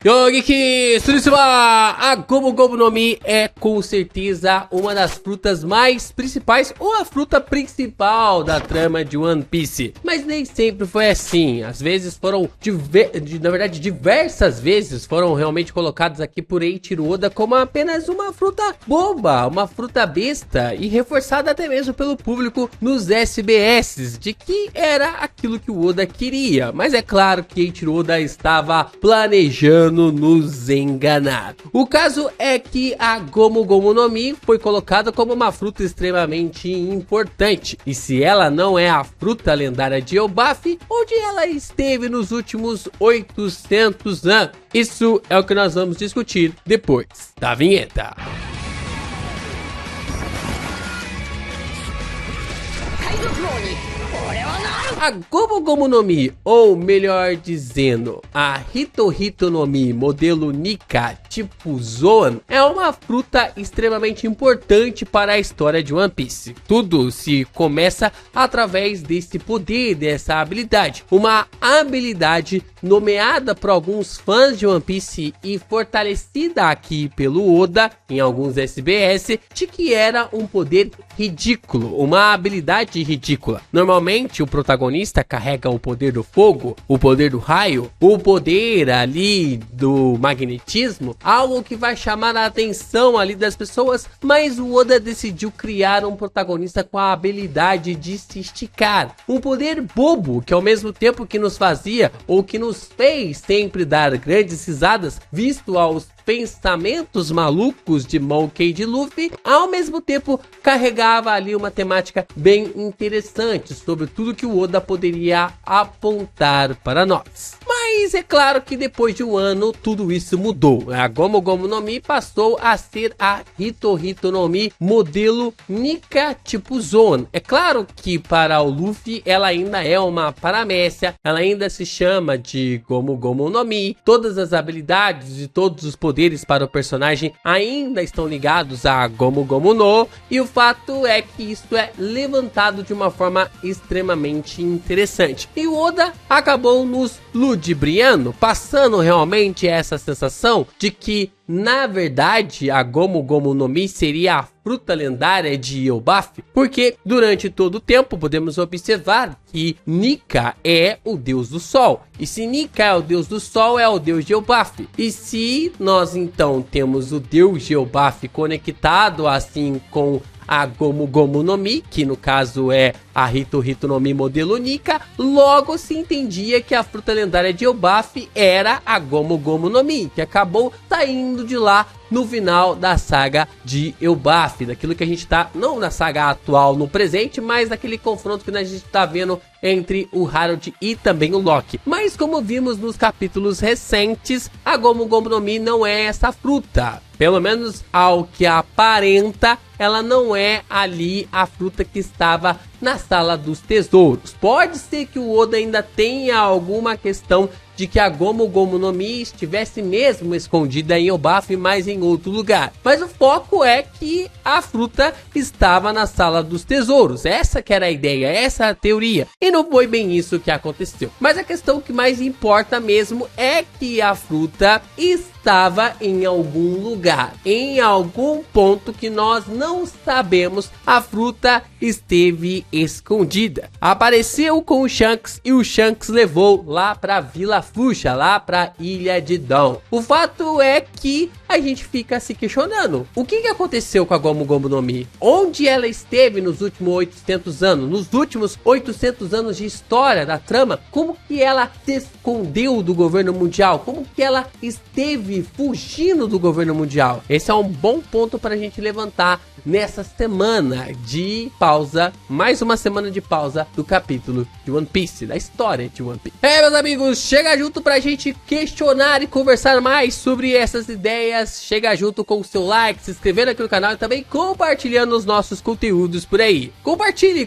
Yogiki Tsurusuba! A Gomu Gomu no Mi é com certeza uma das frutas mais principais ou a fruta principal da trama de One Piece. Mas nem sempre foi assim. Às vezes foram, na verdade, diversas vezes foram realmente colocadas aqui por Eiichiro Oda como apenas uma fruta boba, uma fruta besta e reforçada até mesmo pelo público nos SBS de que era aquilo que o Oda queria. Mas é claro que Eiichiro Oda estava planejando nos enganar. O caso é que a Gomu Gomu no Mi foi colocada como uma fruta extremamente importante. E se ela não é a fruta lendária de Elbaf, onde ela esteve nos últimos 800 anos? Isso é o que nós vamos discutir depois da vinheta. A Gomu Gomu no Mi, ou melhor dizendo, a Hito Hito no Mi modelo Nika tipo Zoan, é uma fruta extremamente importante para a história de One Piece. Tudo se começa através desse poder, dessa habilidade. Uma habilidade nomeada por alguns fãs de One Piece e fortalecida aqui pelo Oda em alguns SBS, de que era um poder ridículo, uma habilidade ridícula. Normalmente o protagonista carrega o poder do fogo, o poder do raio, o poder ali do magnetismo, algo que vai chamar a atenção ali das pessoas, mas o Oda decidiu criar um protagonista com a habilidade de se esticar, um poder bobo que ao mesmo tempo que nos fazia ou que nos fez sempre dar grandes risadas, visto aos pensamentos malucos de Monkey D. Luffy, ao mesmo tempo carregava ali uma temática bem interessante sobre tudo que o Oda poderia apontar para nós. Mas é claro que depois de um ano tudo isso mudou. A Gomu Gomu no Mi passou a ser a Hito Hito no Mi modelo Nika tipo Zoan. É claro que para o Luffy ela ainda é uma paramécia, ela ainda se chama de Gomu Gomu no Mi. Todas as habilidades e todos os poderes para o personagem ainda estão ligados a Gomu Gomu no, e o fato é que isso é levantado de uma forma extremamente interessante. E o Oda acabou nos ludibriando, passando realmente essa sensação de que na verdade a Gomu Gomu no Mi seria a fruta lendária de Elbaf, porque durante todo o tempo podemos observar que Nika é o deus do sol, e se Nika é o deus do sol, é o deus de Elbaf. E se nós então temos o deus de Elbaf conectado assim com a Gomu Gomu no Mi, que no caso é a Hito Hito no Mi modelo Nika, logo se entendia que a fruta lendária de Elbaf era a Gomu Gomu no Mi, que acabou saindo de lá no final da saga de Elbaf, daquilo que a gente tá, não na saga atual no presente, mas daquele confronto que a gente tá vendo entre o Harold e também o Loki. Mas como vimos nos capítulos recentes, a Gomu Gomu no Mi não é essa fruta. Pelo menos ao que aparenta, ela não é ali a fruta que estava na sala dos tesouros. Pode ser que o Oda ainda tenha alguma questão de que a Gomu Gomu no Mi estivesse mesmo escondida em Elbaf, mas em outro lugar. Mas o foco é que a fruta estava na sala dos tesouros. Essa que era a ideia, essa a teoria. E não foi bem isso que aconteceu. Mas a questão que mais importa mesmo é que a fruta estava em algum lugar, em algum ponto que nós não sabemos. A fruta esteve escondida. Apareceu com o Shanks e o Shanks levou lá para Vila Fuxa, lá para Ilha de Dawn. O fato é que a gente fica se questionando, o que aconteceu com a Gomu Gomu no Mi? Onde ela esteve nos últimos 800 anos? Nos últimos 800 anos de história da trama, como que ela se escondeu do governo mundial? Como que ela esteve fugindo do governo mundial? Esse é um bom ponto para a gente levantar nessa semana de pausa, mais uma semana de pausa do capítulo de One Piece, da história de One Piece. Meus amigos, chega junto pra gente questionar e conversar mais sobre essas ideias. Chega junto com o seu like, se inscrevendo aqui no canal e também compartilhando os nossos conteúdos por aí. Compartilhe,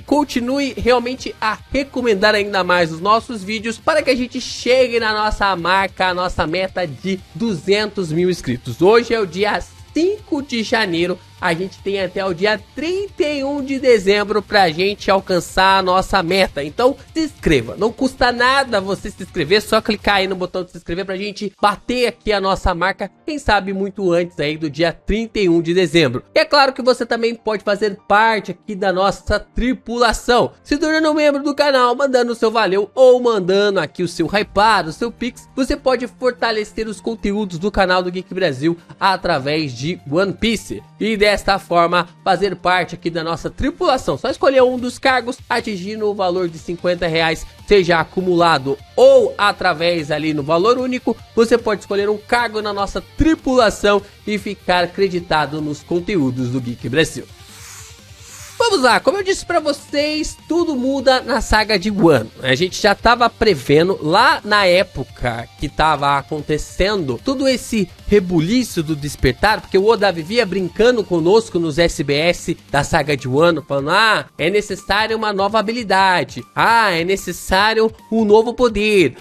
continue realmente a recomendar ainda mais os nossos vídeos para que a gente chegue na nossa marca, a nossa meta de 200 mil inscritos. Hoje é o dia 5 de janeiro, a gente tem até o dia 31 de dezembro pra gente alcançar a nossa meta. Então se inscreva, não custa nada você se inscrever, só clicar aí no botão de se inscrever pra gente bater aqui a nossa marca, quem sabe muito antes aí do dia 31 de dezembro. E é claro que você também pode fazer parte aqui da nossa tripulação, se tornando um membro do canal, mandando o seu valeu ou mandando aqui o seu hypado, o seu pix. Você pode fortalecer os conteúdos do canal do Geek Brasil através de One Piece e desta forma fazer parte aqui da nossa tripulação. Só escolher um dos cargos, atingindo o valor de R$50, seja acumulado ou através ali no valor único, você pode escolher um cargo na nossa tripulação e ficar acreditado nos conteúdos do Geek Brasil. Vamos lá, como eu disse pra vocês, tudo muda na saga de Wano. A gente já tava prevendo lá na época que tava acontecendo todo esse rebuliço do despertar, porque o Oda vivia brincando conosco nos SBS da saga de Wano, falando, é necessário uma nova habilidade, é necessário um novo poder,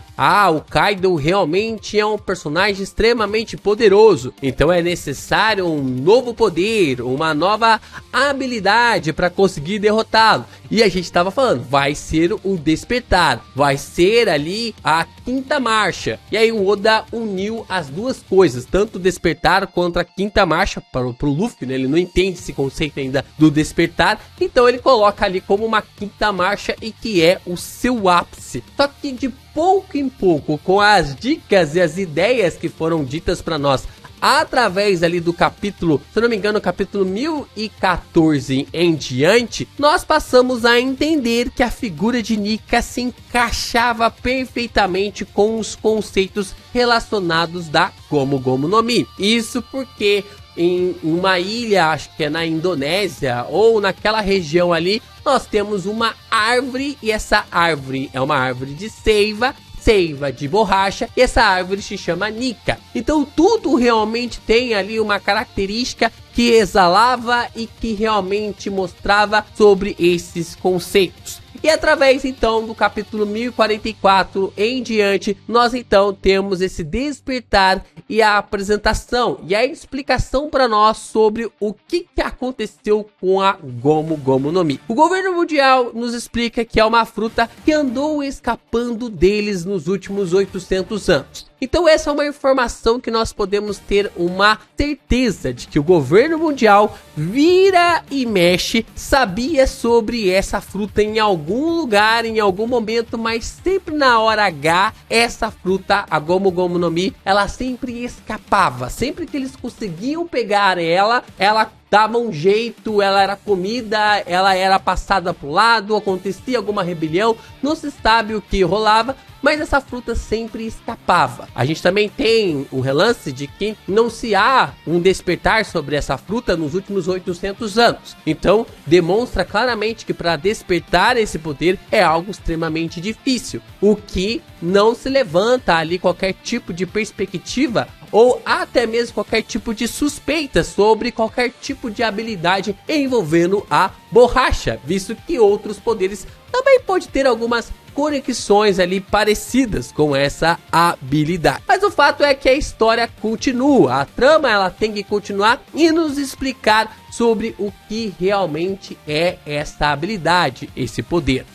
o Kaido realmente é um personagem extremamente poderoso, então é necessário um novo poder, uma nova habilidade para conseguir derrotá-lo. E a gente tava falando, vai ser o despertar, vai ser ali a quinta marcha. E aí o Oda uniu as duas coisas, tanto o despertar quanto a quinta marcha pro Luffy, né? Ele não entende esse conceito ainda do despertar, então ele coloca ali como uma quinta marcha e que é o seu ápice. Só que de pouco em pouco, com as dicas e as ideias que foram ditas para nós através ali do capítulo, se não me engano, capítulo 1014 em diante, nós passamos a entender que a figura de Nika se encaixava perfeitamente com os conceitos relacionados da Gomu Gomu no Mi. Isso porque em uma ilha, acho que é na Indonésia ou naquela região ali, nós temos uma árvore e essa árvore é uma árvore de seiva de borracha, e essa árvore se chama Nika. Então tudo realmente tem ali uma característica que exalava e que realmente mostrava sobre esses conceitos. E através então do capítulo 1044 em diante, nós então temos esse despertar e a apresentação e a explicação para nós sobre o que aconteceu com a Gomu Gomu no Mi. O governo mundial nos explica que é uma fruta que andou escapando deles nos últimos 800 anos. Então essa é uma informação que nós podemos ter uma certeza de que o governo mundial vira e mexe, sabia sobre essa fruta em algum lugar, em algum momento, mas sempre na hora H, essa fruta, a Gomu Gomu no Mi, ela sempre escapava. Sempre que eles conseguiam pegar ela dava um jeito, ela era comida, ela era passada pro lado, acontecia alguma rebelião, não se sabe o que rolava, mas essa fruta sempre escapava. A gente também tem um relance de que não se há um despertar sobre essa fruta nos últimos 800 anos. Então, demonstra claramente que para despertar esse poder é algo extremamente difícil, o que não se levanta ali qualquer tipo de perspectiva ou até mesmo qualquer tipo de suspeita sobre qualquer tipo de habilidade envolvendo a borracha, visto que outros poderes também pode ter algumas conexões ali parecidas com essa habilidade. Mas o fato é que a história continua, a trama ela tem que continuar e nos explicar sobre o que realmente é essa habilidade, esse poder.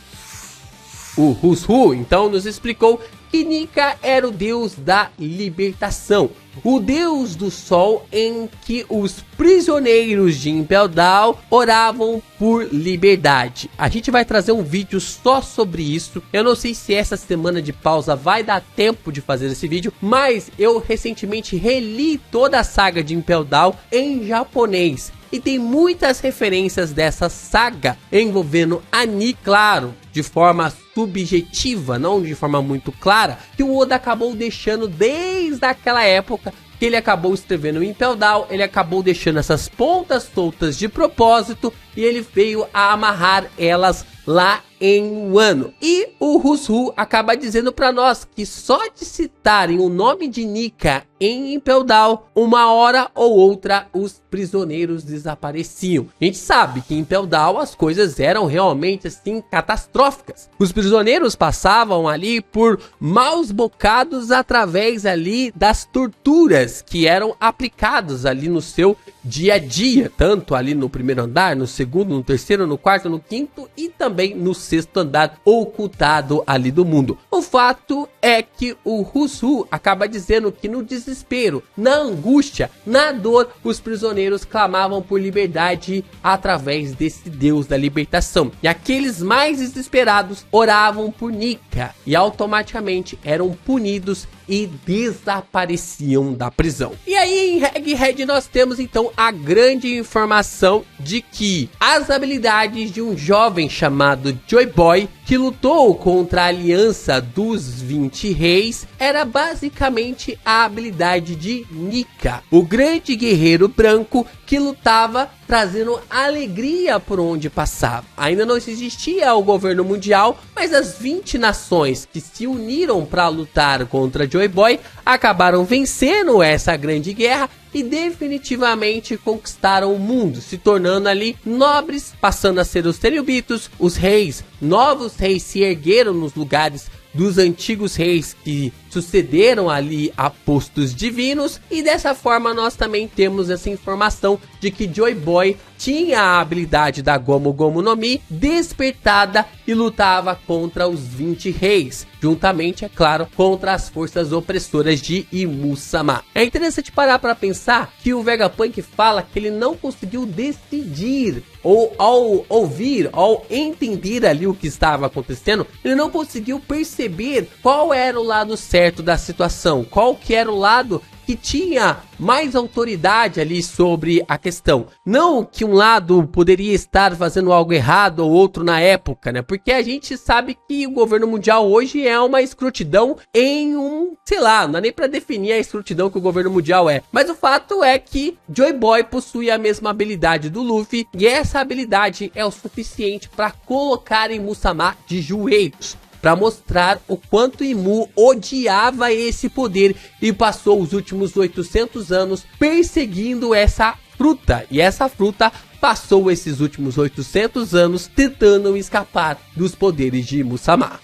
O Hushu então nos explicou que Nika era o deus da libertação, o deus do sol em que os prisioneiros de Impel Down oravam por liberdade. A gente vai trazer um vídeo só sobre isso. Eu não sei se essa semana de pausa vai dar tempo de fazer esse vídeo, mas eu recentemente reli toda a saga de Impel Down em japonês. E tem muitas referências dessa saga envolvendo Ani, claro, de forma subjetiva, não de forma muito clara, que o Oda acabou deixando desde aquela época que ele acabou escrevendo em Impel Down, ele acabou deixando essas pontas soltas de propósito e ele veio a amarrar elas lá em Wano. E o Hushu acaba dizendo para nós que só de citarem o nome de Nika em Impel Down, uma hora ou outra os prisioneiros desapareciam. A gente sabe que em Impel Down as coisas eram realmente assim catastróficas. Os prisioneiros passavam ali por maus bocados através ali das torturas que eram aplicadas ali no seu dia a dia, tanto ali no primeiro andar, no segundo, no terceiro, no quarto, no quinto e também no sexto andar ocultado ali do mundo. O fato é que o Hushu acaba dizendo que no desespero, na angústia, na dor, os prisioneiros clamavam por liberdade através desse Deus da libertação. E aqueles mais desesperados oravam por Nika e automaticamente eram punidos e desapareciam da prisão. E aí em Egghead nós temos então a grande informação de que as habilidades de um jovem chamado Joy Boy, que lutou contra a aliança dos 20 reis, era basicamente a habilidade de Nika, o grande guerreiro branco que lutava trazendo alegria por onde passava. Ainda não existia o governo mundial, mas as 20 nações que se uniram para lutar contra Joy Boy acabaram vencendo essa grande guerra e definitivamente conquistaram o mundo, se tornando ali nobres, passando a ser os Tenryubitos, os reis. Novos reis se ergueram nos lugares dos antigos reis que sucederam ali a postos divinos, e dessa forma nós também temos essa informação de que Joy Boy tinha a habilidade da Gomu Gomu no Mi despertada e lutava contra os 20 reis, juntamente, é claro, contra as forças opressoras de Imu-sama. É interessante parar para pensar que o Vegapunk fala que ele não conseguiu decidir, ou ao ouvir, ao entender ali o que estava acontecendo, ele não conseguiu perceber qual era o lado certo da situação, qual que era o lado que tinha mais autoridade ali sobre a questão. Não que um lado poderia estar fazendo algo errado ou outro na época, né? Porque a gente sabe que o governo mundial hoje é uma escrotidão em sei lá, não dá nem pra definir a escrotidão que o governo mundial é. Mas o fato é que Joy Boy possui a mesma habilidade do Luffy, e essa habilidade é o suficiente para colocar Imu-sama de joelhos, para mostrar o quanto Imu odiava esse poder e passou os últimos 800 anos perseguindo essa fruta. E essa fruta passou esses últimos 800 anos tentando escapar dos poderes de Imu-sama.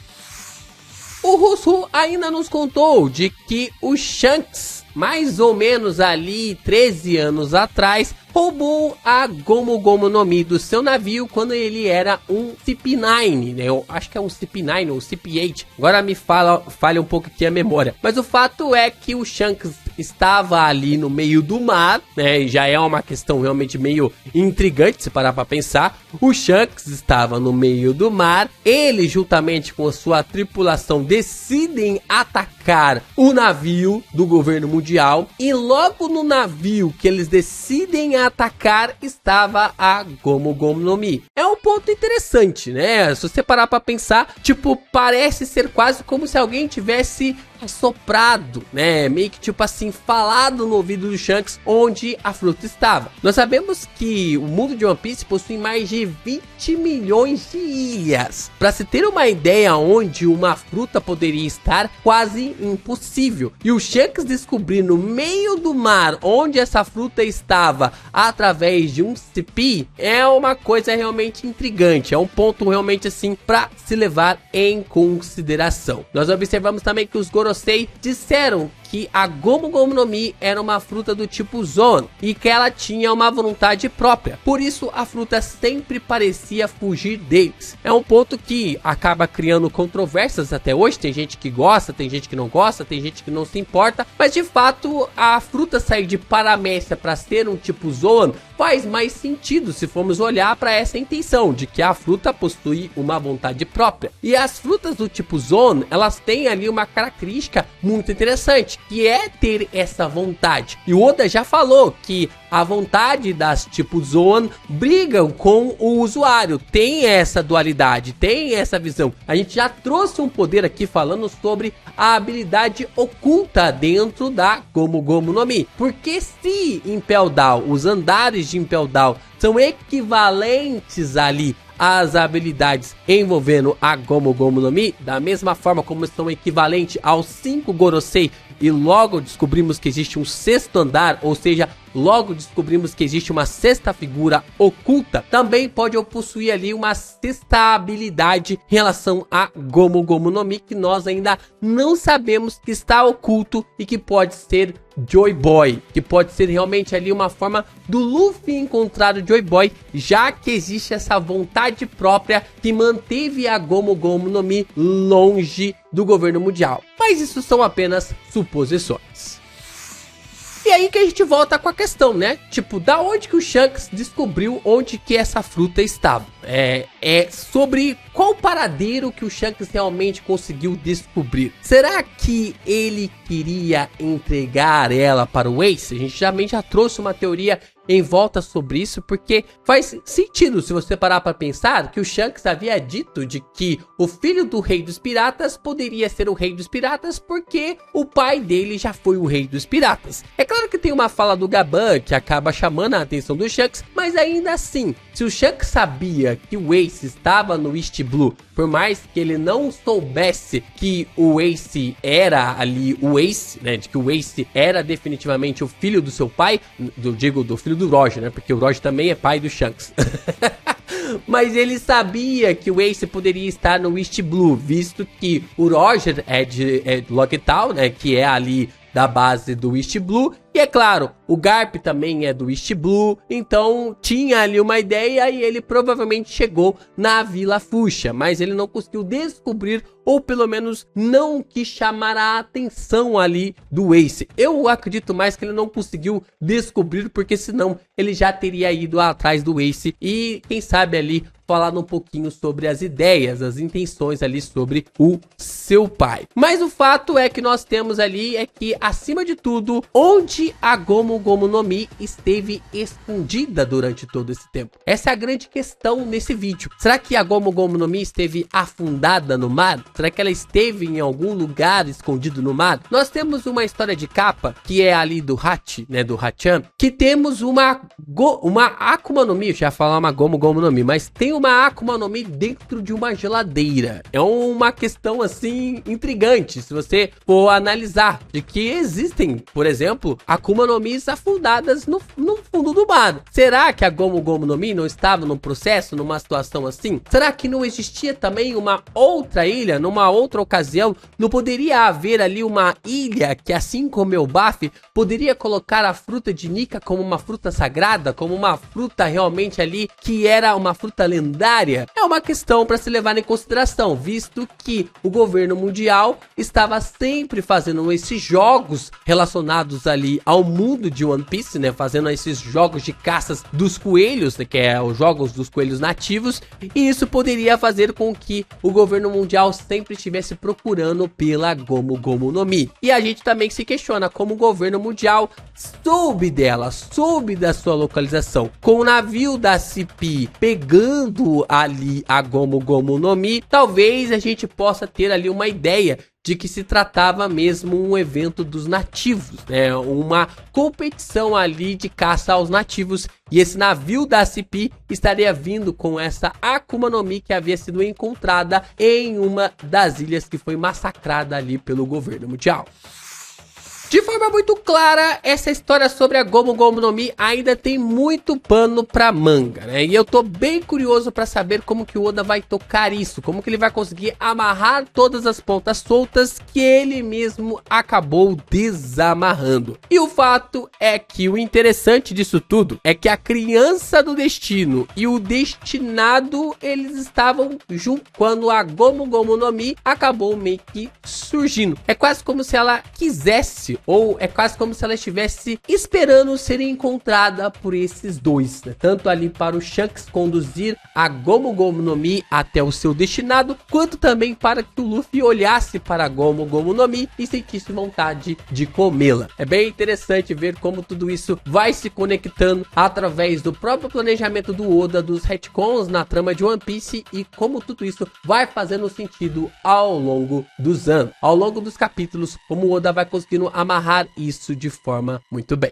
O Hushu ainda nos contou de que o Shanks, mais ou menos ali 13 anos atrás, roubou a Gomu Gomu no Mi do seu navio quando ele era um CP9, né? Eu acho que é um CP9 ou CP8. Agora me falha um pouco aqui a memória. Mas o fato é que o Shanks estava ali no meio do mar, né? E já é uma questão realmente meio intrigante se parar para pensar. O Shanks estava no meio do mar. Ele, juntamente com a sua tripulação, decidem atacar o navio do governo mundial. E logo no navio que eles decidem atacar estava a Gomu Gomu no Mi. É um ponto interessante, né? Se você parar pra pensar, tipo, parece ser quase como se alguém tivesse assoprado, né? Meio que tipo assim, falado no ouvido do Shanks onde a fruta estava. Nós sabemos que o mundo de One Piece possui mais de 20 milhões de ilhas. Para se ter uma ideia onde uma fruta poderia estar, quase impossível. E o Shanks descobrir no meio do mar onde essa fruta estava através de um CP é uma coisa realmente intrigante. É um ponto realmente assim para se levar em consideração. Nós observamos também que os Gorosei disseram que a Gomu Gomu no Mi era uma fruta do tipo Zoan e que ela tinha uma vontade própria. Por isso a fruta sempre parecia fugir deles. É um ponto que acaba criando controvérsias até hoje. Tem gente que gosta, tem gente que não gosta, tem gente que não se importa. Mas de fato a fruta sair de Paramécia para ser um tipo Zoan faz mais sentido se formos olhar para essa intenção de que a fruta possui uma vontade própria. E as frutas do tipo Zoan, elas têm ali uma característica muito interessante, que é ter essa vontade. E o Oda já falou que a vontade das tipo Zoan brigam com o usuário. Tem essa dualidade, tem essa visão. A gente já trouxe um poder aqui falando sobre a habilidade oculta dentro da Gomu Gomu no Mi. Porque se Impel Down, os andares de Impel Down são equivalentes ali as habilidades envolvendo a Gomu Gomu no Mi, da mesma forma como são equivalentes aos 5 Gorosei, e logo descobrimos que existe um sexto andar, ou seja, logo descobrimos que existe uma sexta figura oculta, também pode possuir ali uma sexta habilidade em relação a Gomu Gomu no Mi, que nós ainda não sabemos que está oculto e que pode ser Joy Boy, que pode ser realmente ali uma forma do Luffy encontrar o Joy Boy, já que existe essa vontade própria que manteve a Gomu Gomu no Mi longe do governo mundial. Mas isso são apenas suposições. E aí que a gente volta com a questão, né? Tipo, da onde que o Shanks descobriu onde que essa fruta estava? É sobre qual paradeiro que o Shanks realmente conseguiu descobrir. Será que ele queria entregar ela para o Ace? A gente já trouxe uma teoria em volta sobre isso, porque faz sentido se você parar para pensar que o Shanks havia dito de que o filho do rei dos piratas poderia ser o rei dos piratas porque o pai dele já foi o rei dos piratas. É claro que tem uma fala do Gaban que acaba chamando a atenção do Shanks, mas ainda assim, se o Shanks sabia que o Ace estava no East Blue, por mais que ele não soubesse que o Ace era ali o Ace, né, de que o Ace era definitivamente o filho do seu pai, do filho do Roger, né, porque o Roger também é pai do Shanks. Mas ele sabia que o Ace poderia estar no East Blue, visto que o Roger é de Lockdown, né, que é ali da base do East Blue. E é claro, o Garp também é do East Blue, então tinha ali uma ideia e ele provavelmente chegou na Vila Fuchsia, mas ele não conseguiu descobrir, ou pelo menos não quis chamar a atenção ali do Ace. Eu acredito mais que ele não conseguiu descobrir, porque senão ele já teria ido atrás do Ace e quem sabe ali falando um pouquinho sobre as ideias, as intenções ali sobre o seu pai. Mas o fato é que nós temos ali é que, acima de tudo, onde a Gomu Gomu no Mi esteve escondida durante todo esse tempo? Essa é a grande questão nesse vídeo. Será que a Gomu Gomu no Mi esteve afundada no mar? Será que ela esteve em algum lugar escondido no mar? Nós temos uma história de capa, que é ali do Hachi, né, do Hachan, que temos uma Akuma no Mi, eu já ia falar uma Gomu Gomu no Mi, mas tem uma Akuma no Mi dentro de uma geladeira. É uma questão assim intrigante, se você for analisar, de que existem, por exemplo, Akuma no Mis afundadas no fundo do mar. Será que a Gomu Gomu no Mi não estava num processo, numa situação assim? Será que não existia também uma outra ilha, numa outra ocasião? Não poderia haver ali uma ilha que, assim como o Elbaf, poderia colocar a fruta de Nika como uma fruta sagrada, como uma fruta realmente ali que era uma fruta lendária? É uma questão para se levar em consideração, visto que o governo mundial estava sempre fazendo esses jogos relacionados ali ao mundo de One Piece, né, fazendo esses jogos de caças dos coelhos, né, que é os jogos dos coelhos nativos, e isso poderia fazer com que o governo mundial sempre estivesse procurando pela Gomu Gomu no Mi. E a gente também se questiona como o governo mundial soube dela, soube da sua localização, com o navio da CP pegando ali a Gomu Gomu no Mi. Talvez a gente possa ter ali uma ideia de que se tratava mesmo um evento dos nativos, né? Uma competição ali de caça aos nativos, e esse navio da CP estaria vindo com essa Akuma no Mi que havia sido encontrada em uma das ilhas que foi massacrada ali pelo governo mundial. De forma muito clara, essa história sobre a Gomu Gomu no Mi ainda tem muito pano pra manga, né? E eu tô bem curioso pra saber como que o Oda vai tocar isso, como que ele vai conseguir amarrar todas as pontas soltas que ele mesmo acabou desamarrando. E o fato é que o interessante disso tudo é que a criança do destino e o destinado, eles estavam juntos quando a Gomu Gomu no Mi acabou meio que surgindo. É quase como se ela quisesse, ou é quase como se ela estivesse esperando ser encontrada por esses dois, né? Tanto ali para o Shanks conduzir a Gomu Gomu no Mi até o seu destinado, quanto também para que o Luffy olhasse para a Gomu Gomu no Mi e sentisse vontade de comê-la. É bem interessante ver como tudo isso vai se conectando através do próprio planejamento do Oda, dos retcons na trama de One Piece, e como tudo isso vai fazendo sentido ao longo dos anos, ao longo dos capítulos, como o Oda vai conseguindo amarrar isso de forma muito bem.